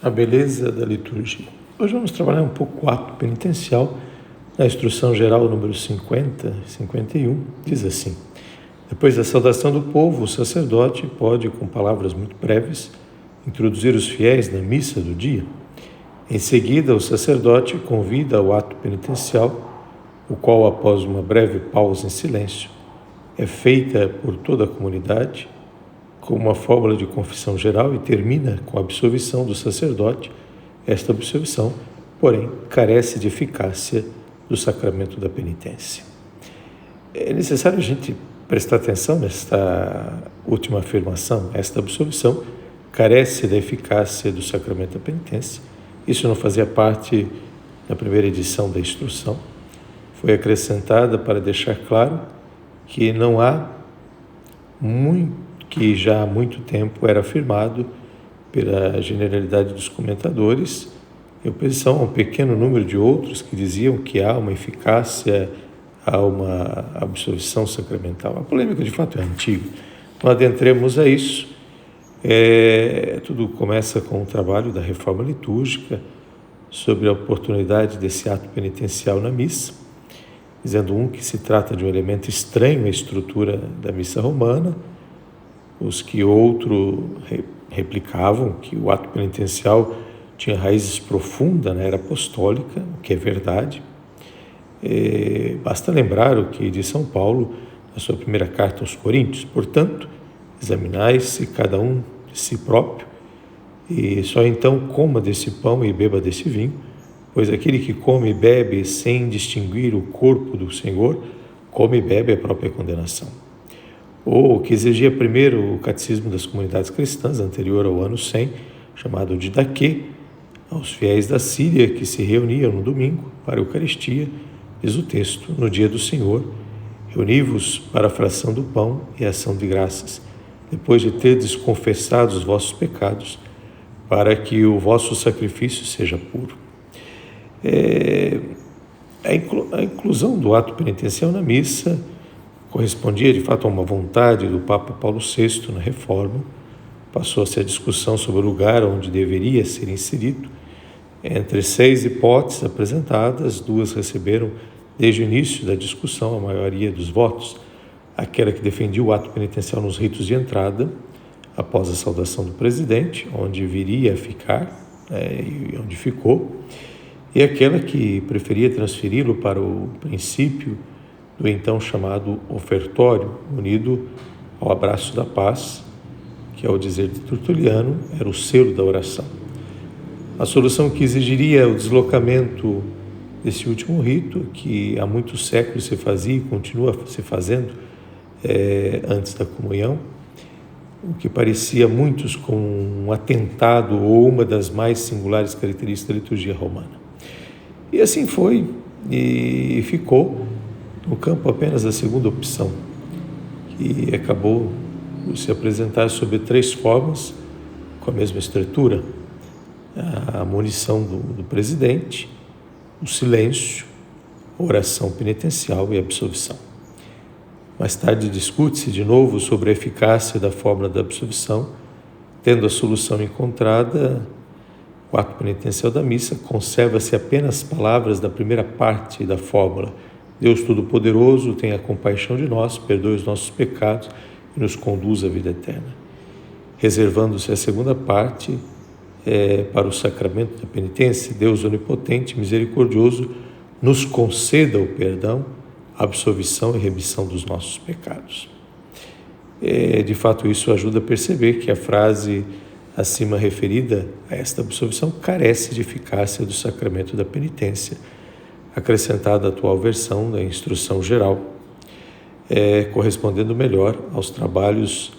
A beleza da liturgia. Hoje vamos trabalhar um pouco o ato penitencial. Na instrução geral número 50 e 51, diz assim: depois da saudação do povo, o sacerdote pode, com palavras muito breves, introduzir os fiéis na missa do dia. Em seguida, o sacerdote convida ao ato penitencial, o qual, após uma breve pausa em silêncio, é feita por toda a comunidade, com uma fórmula de confissão geral e termina com a absolvição do sacerdote. Esta absolvição, porém, carece de eficácia do sacramento da penitência. É necessário a gente prestar atenção nesta última afirmação. Esta absolvição carece da eficácia do sacramento da penitência. Isso não fazia parte da primeira edição da instrução. Foi acrescentada para deixar claro que não há que já há muito tempo era afirmado pela generalidade dos comentadores, em oposição a um pequeno número de outros que diziam que há uma eficácia, há uma absolvição sacramental. A polêmica, de fato, é antiga. Não adentremos a isso. Tudo começa com o trabalho da reforma litúrgica sobre a oportunidade desse ato penitencial na missa, dizendo que se trata de um elemento estranho à estrutura da missa romana, os que replicavam que o ato penitencial tinha raízes profundas na era apostólica, o que é verdade. Basta lembrar o que diz São Paulo na sua primeira carta aos Coríntios: portanto, examinai-se cada um de si próprio, e só então coma desse pão e beba desse vinho, pois aquele que come e bebe sem distinguir o corpo do Senhor, come e bebe a própria condenação. Ou que exigia primeiro o catecismo das comunidades cristãs, anterior ao ano 100, chamado de Didaquê, aos fiéis da Síria que se reuniam no domingo para a Eucaristia, diz o texto: no dia do Senhor, reuni-vos para a fração do pão e a ação de graças, depois de terdes confessado os vossos pecados, para que o vosso sacrifício seja puro. A inclusão do ato penitencial na missa correspondia, de fato, a uma vontade do Papa Paulo VI na Reforma. Passou-se a discussão sobre o lugar onde deveria ser inserido. Entre 6 hipóteses apresentadas, 2 receberam, desde o início da discussão, a maioria dos votos: aquela que defendia o ato penitencial nos ritos de entrada, após a saudação do presidente, onde viria a ficar, e onde ficou, e aquela que preferia transferi-lo para o princípio do então chamado ofertório, unido ao abraço da paz, que, ao dizer de Tertuliano, era o selo da oração. A solução que exigiria o deslocamento desse último rito, que há muitos séculos se fazia e continua se fazendo antes da comunhão, o que parecia a muitos como um atentado ou uma das mais singulares características da liturgia romana. E assim foi, e ficou no campo apenas a segunda opção, que acabou por se apresentar sob 3 formas, com a mesma estrutura: a munição do presidente, o silêncio, a oração penitencial e a absolvição. Mais tarde discute-se de novo sobre a eficácia da fórmula da absolvição. Tendo a solução encontrada, o ato penitencial da missa conserva-se apenas palavras da primeira parte da fórmula: Deus Todo-Poderoso, tenha compaixão de nós, perdoe os nossos pecados e nos conduz à vida eterna. Reservando-se a segunda parte para o sacramento da penitência: Deus Onipotente, Misericordioso, nos conceda o perdão, a absolvição e remissão dos nossos pecados. De fato, isso ajuda a perceber que a frase acima referida a esta absolvição carece de eficácia do sacramento da penitência, acrescentada à atual versão da instrução geral, correspondendo melhor aos trabalhos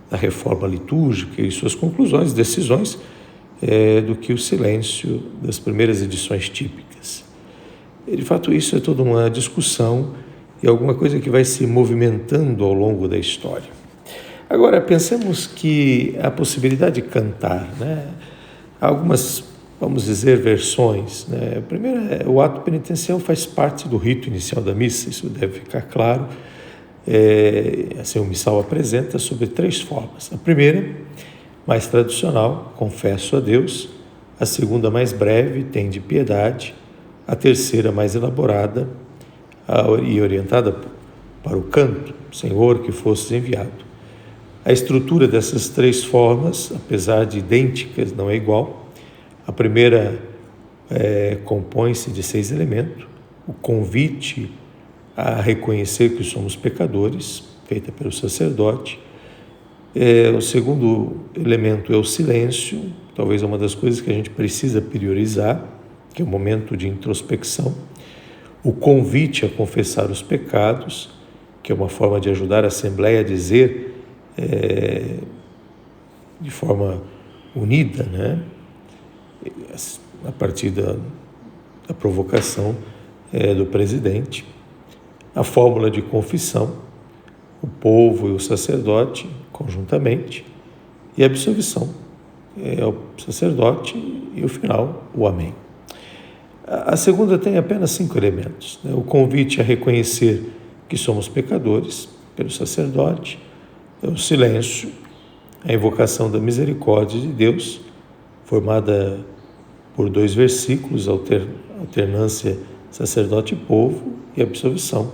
da reforma litúrgica e suas conclusões, decisões, do que o silêncio das primeiras edições típicas. De fato, isso é toda uma discussão e alguma coisa que vai se movimentando ao longo da história. Agora, pensemos que a possibilidade de cantar, há algumas, vamos dizer, versões. A primeira, o ato penitencial faz parte do rito inicial da missa, isso deve ficar claro. Assim, o missal apresenta sobre 3 formas. A primeira, mais tradicional: confesso a Deus, a segunda, mais breve, tem de piedade, a terceira, mais elaborada e orientada para o canto, Senhor, que fostes enviado. A estrutura dessas três formas, apesar de idênticas, não é igual. A primeira compõe-se de 6 elementos. O convite a reconhecer que somos pecadores, feita pelo sacerdote. O segundo elemento é o silêncio, talvez é uma das coisas que a gente precisa priorizar, que é o momento de introspecção. O convite a confessar os pecados, que é uma forma de ajudar a Assembleia a dizer de forma unida, né? A partir da provocação do presidente. A fórmula de confissão, o povo e o sacerdote conjuntamente, e a absolvição, o sacerdote e o final, o amém. A segunda tem apenas 5 elementos, né? O convite a reconhecer que somos pecadores pelo sacerdote, o silêncio, a invocação da misericórdia de Deus, formada por 2 versículos, alternância sacerdote e povo, e absolvição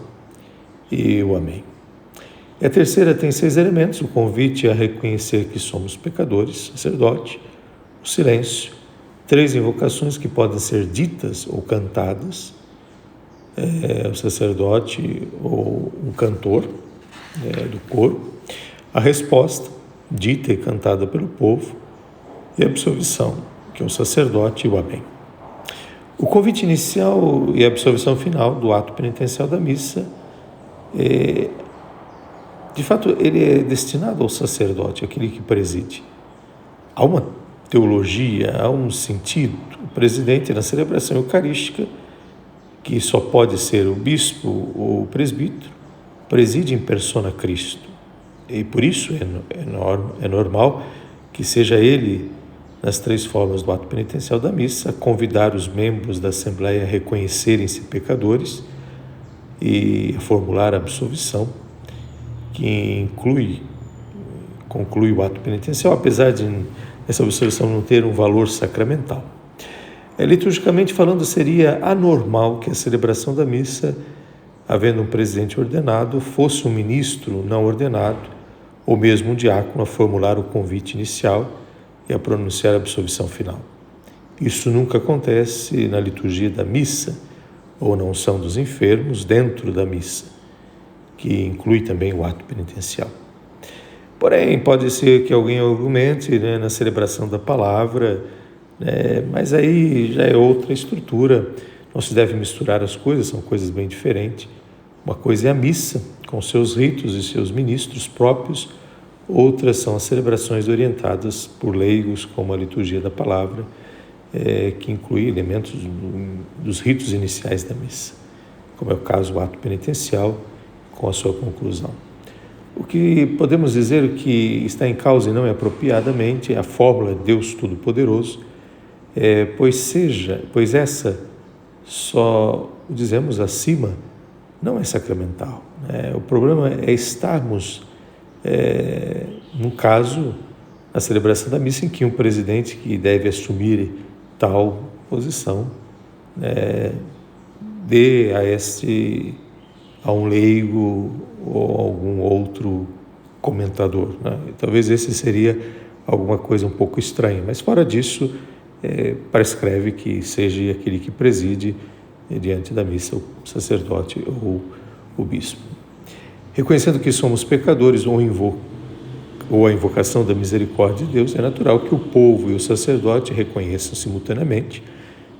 e o amém. E a terceira tem 6 elementos: o convite a reconhecer que somos pecadores, sacerdote, o silêncio, 3 invocações que podem ser ditas ou cantadas, o sacerdote ou um cantor do coro, a resposta, dita e cantada pelo povo, e a absolvição, que é o sacerdote e o amém. O convite inicial e a absolvição final do ato penitencial da missa, de fato, ele é destinado ao sacerdote, aquele que preside. Há uma teologia, há um sentido. O presidente, na celebração eucarística, que só pode ser o bispo ou o presbítero, preside em persona Cristo. E por isso é normal que seja ele, nas 3 formas do ato penitencial da missa, convidar os membros da Assembleia a reconhecerem-se pecadores e a formular a absolvição, que conclui o ato penitencial, apesar de essa absolvição não ter um valor sacramental. Liturgicamente falando, seria anormal que a celebração da missa, havendo um presidente ordenado, fosse um ministro não ordenado, ou mesmo um diácono, a formular o convite inicial e a pronunciar a absolvição final. Isso nunca acontece na liturgia da missa, ou na unção dos enfermos, dentro da missa, que inclui também o ato penitencial. Porém, pode ser que alguém argumente, né, na celebração da palavra, mas aí já é outra estrutura, não se deve misturar as coisas, são coisas bem diferentes. Uma coisa é a missa, com seus ritos e seus ministros próprios, outras são as celebrações orientadas por leigos, como a liturgia da palavra, que inclui elementos dos ritos iniciais da missa, como é o caso do ato penitencial, com a sua conclusão. O que podemos dizer que está em causa e não é apropriadamente é a fórmula de Deus Todo-Poderoso, pois essa, só o dizemos acima, não é sacramental. O problema é estarmos, num caso, na celebração da missa, em que um presidente que deve assumir tal posição dê a um leigo ou algum outro comentador. Talvez esse seria alguma coisa um pouco estranha, mas fora disso, prescreve que seja aquele que preside diante da missa, o sacerdote ou o bispo. Reconhecendo que somos pecadores ou a invocação da misericórdia de Deus, é natural que o povo e o sacerdote reconheçam simultaneamente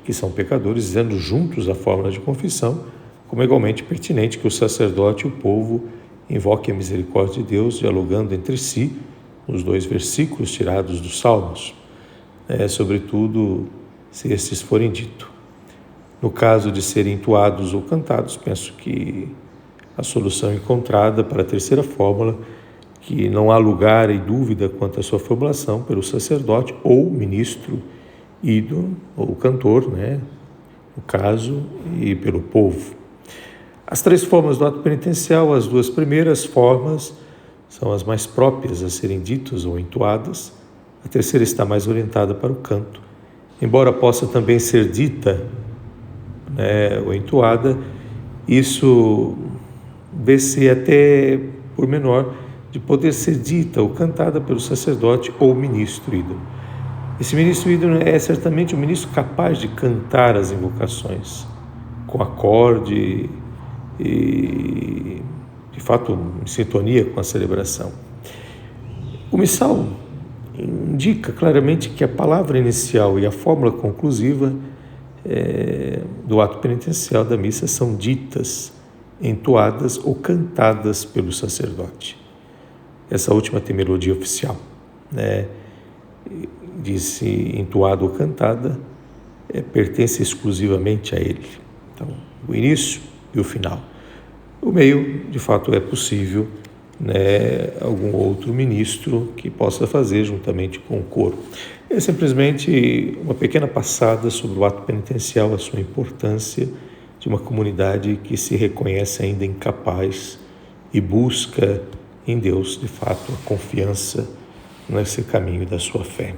que são pecadores, dizendo juntos a fórmula de confissão, como é igualmente pertinente que o sacerdote e o povo invoquem a misericórdia de Deus, dialogando entre si nos 2 versículos tirados dos Salmos, sobretudo se estes forem ditos. No caso de serem entoados ou cantados, penso que a solução encontrada para a terceira fórmula, que não há lugar e dúvida quanto à sua formulação pelo sacerdote ou ministro ídolo ou cantor, no caso, e pelo povo. As 3 formas do ato penitencial, as 2 primeiras formas são as mais próprias a serem ditas ou entoadas, a terceira está mais orientada para o canto embora possa também ser dita, ou entoada, isso vê-se até por menor de poder ser dita ou cantada pelo sacerdote ou ministro ídolo. Esse ministro ídolo é certamente um ministro capaz de cantar as invocações com acorde e, de fato, em sintonia com a celebração. O missal indica claramente que a palavra inicial e a fórmula conclusiva do ato penitencial da missa são ditas, entoadas ou cantadas pelo sacerdote. Essa última tem melodia oficial, Disse entoada ou cantada, pertence exclusivamente a ele. Então, o início e o final. O meio, de fato, é possível, algum outro ministro que possa fazer juntamente com o coro. É simplesmente uma pequena passada sobre o ato penitencial, a sua importância de uma comunidade que se reconhece ainda incapaz e busca em Deus, de fato, a confiança nesse caminho da sua fé.